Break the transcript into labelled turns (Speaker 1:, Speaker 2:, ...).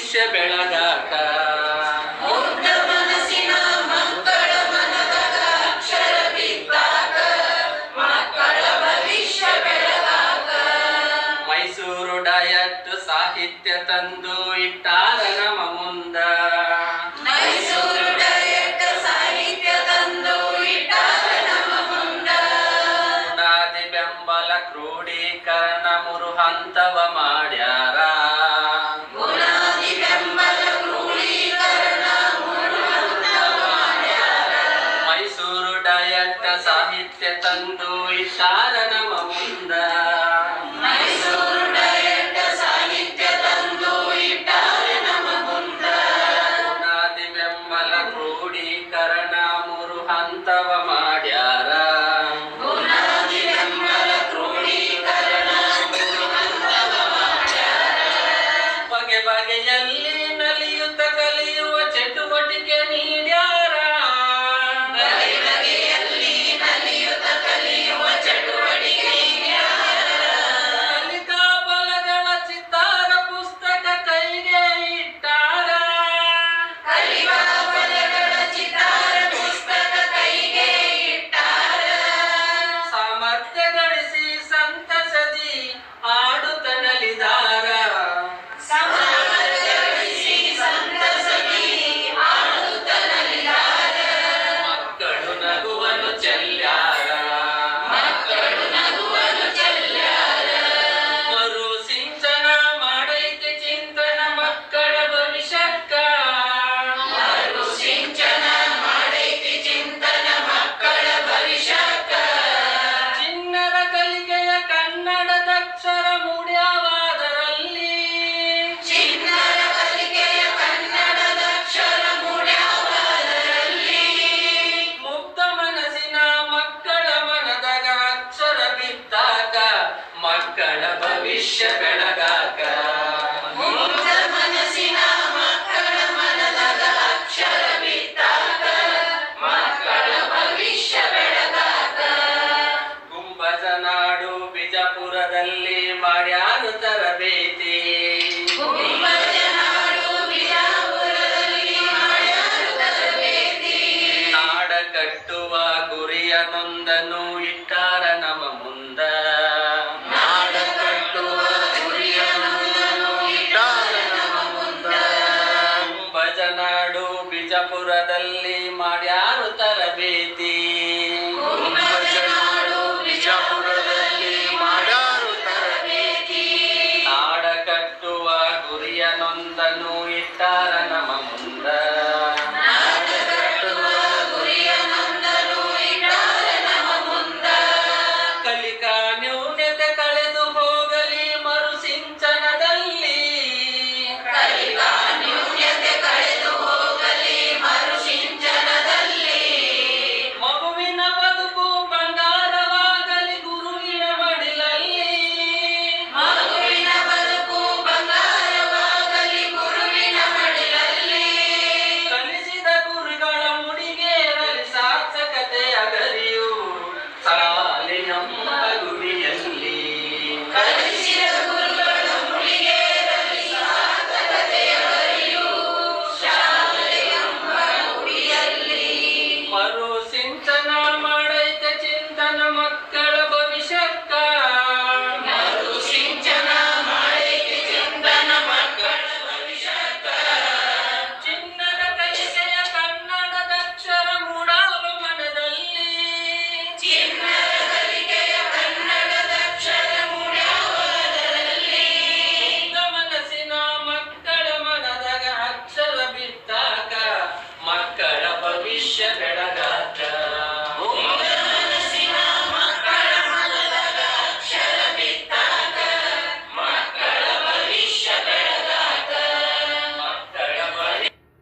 Speaker 1: ಭವಿಷ್ಯ ಬೆಳಗಾಕ
Speaker 2: ಮುಗ್ಧ ಮನಸ್ಸಿನ ಮಕ್ಕಳ ಮನದಾಗ ಅಕ್ಷರ ಬಿತ್ತಾಕ ಮಕ್ಕಳ ಭವಿಷ್ಯ ಬೆಳಗಾಕ
Speaker 1: ಮೈಸೂರು ಡಯಟ್ ಸಾಹಿತ್ಯ ತಂದು ಇಟ್ಟಾರ ನಮ್ಮ ಮುಂದ
Speaker 2: ಮೈಸೂರು ಡಯಟ್ ಸಾಹಿತ್ಯ ತಂದು ಇಟ್ಟಾರ ನಮ್ಮ ಮುಂದ
Speaker 1: ಬುನಾದಿ ಬೆಂಬಲ ಕ್ರೋಢೀಕರಣ ಮೂರು ಹಂತವ ಮಾಡ್ಯಾರ
Speaker 2: ಬುನಾದಿ ಬೆಂಬಲ ಕ್ರೋಢೀಕರಣ ಮೂರು ಹಂತವ ಮಾಡ್ಯಾರ
Speaker 1: ಮೈಸೂರು ಡಯಟ್ ಸಾಹಿತ್ಯ ತಂದು ಇಟ್ಟಾರ ನಮ್ಮ ಮುಂದ
Speaker 2: ಮೈಸೂರು ಡಯಟ್ ಸಾಹಿತ್ಯ ತಂದು ಇಟ್ಟಾರ ನಮ್ಮ ಮುಂದ
Speaker 1: ಬುನಾದಿ ಬೆಂಬಲ ಕ್ರೋಢೀಕರಣ ಮೂರು ಹಂತವ ಮಾಡ್ಯಾರ
Speaker 2: ಬುನಾದಿ ಬೆಂಬಲ ಕ್ರೋಢೀಕರಣ ಮೂರು ಹಂತವ ಮಾಡ್ಯಾರ
Speaker 1: ಬಗೆ ಬಗೆಯಲ್ಲಿ ನಲಿಯುತ್ತ ಕಲಿಯುವ ಚಟುವಟಿಕೆ ನೀಡ್ಯಾರ
Speaker 2: ಬಗೆ ಬಗೆಯಲ್ಲಿ ನಲಿಯುತ್ತ ಕಲಿಯುವ ಚಟುವಟಿಕೆ ನೀಡ್ಯಾರ
Speaker 1: ಕಲಿಕಾ ಫಲಗಳ ಚಿತ್ತಾರ ಪುಸ್ತಕ ಕೈಗೆ ಇಟ್ಟಾರ
Speaker 2: ಕಲಿಕಾ ಫಲಗಳ ಚಿತ್ತಾರ ಪುಸ್ತಕ ಕೈಗೆ ಇಟ್ಟಾರ
Speaker 1: ಸಾಮರ್ಥ್ಯ ಗಳಿಸಿ ಸಂತಸದಿ ಆಡುತ್ತ ನಲಿದಾರ
Speaker 2: ಸಾಮರ್ಥ್ಯ ಗಳಿಸಿ ಸಂತಸದಿ ಆಡುತ್ತ ನಲಿದಾರ
Speaker 1: ಮಕ್ಕಳು ನಗುವನ್ನು ಚೆಲ್ಯಾರ
Speaker 2: ಮಕ್ಕಳು ನಗುವನ್ನು ಚೆಲ್ಯಾರ
Speaker 1: ಮರು ಸಿಂಚನ ಮಾಡೈತೆ ಚಿಂತನ ಮಕ್ಕಳ ಭವಿಷ್ಯಕ್ಕ
Speaker 2: ಮರು ಸಿಂಚನ ಮಾಡೈತಿ ಚಿಂತನ ಮಕ್ಕಳ ಭವಿಷ್ಯಕ್ಕ
Speaker 1: ಚಿನ್ನರ ಕಲಿಕೆಯ ಕನ್ನಡದಕ್ಷರ ಮೂಡ್ಯಾವಾದರಲ್ಲಿ
Speaker 2: ಚಿನ್ನರ ಕಲಿಕೆಯ ಕನ್ನಡದಕ್ಷರ ಮೂಡ್ಯಾವದರಲ್ಲಿ
Speaker 1: ಮುಗ್ಧ ಮನಸ್ಸಿನ ಮಕ್ಕಳ ಮನದಾಗ ಅಕ್ಷರ ಬಿತ್ತಾಕ ಮಕ್ಕಳ ಭವಿಷ್ಯ ಬೆಳಗಾಕ
Speaker 2: ಮುಗ್ಧ ಮನಸ್ಸಿನ ಮಕ್ಕಳ ಮನದಾಗ ಅಕ್ಷರ ಬಿತ್ತಾಕ ಮಕ್ಕಳ ಭವಿಷ್ಯ ಬೆಳಗಾಕ
Speaker 1: ಗುಂಬಜನಾಡು ಬಿಜಾಪುರದಲ್ಲಿ ಮಾಡ್ಯಾರು ತರಬೇತಿ
Speaker 2: ಗುಂಬಜನಾಡು ಬಿಜಾಪುರದಲ್ಲಿ ಮಾಡ್ಯಾರು ತರಬೇತಿ
Speaker 1: ನಾಡ ಕಟ್ಟುವ ಗುರಿಯ ನೊಂದನು ಇಟ್ಟಾರ ನಮ್ಮ ಮುಂದ
Speaker 2: ನಾಡ ಕಟ್ಟುವ ಗುರಿಯನ್ನು ಇಟ್ಟಾರ ನಮ್ಮ ಮುಂದ
Speaker 1: ಗುಂಬಜನಾಡು ಬಿಜಾಪುರದಲ್ಲಿ ಮಾಡ್ಯಾರ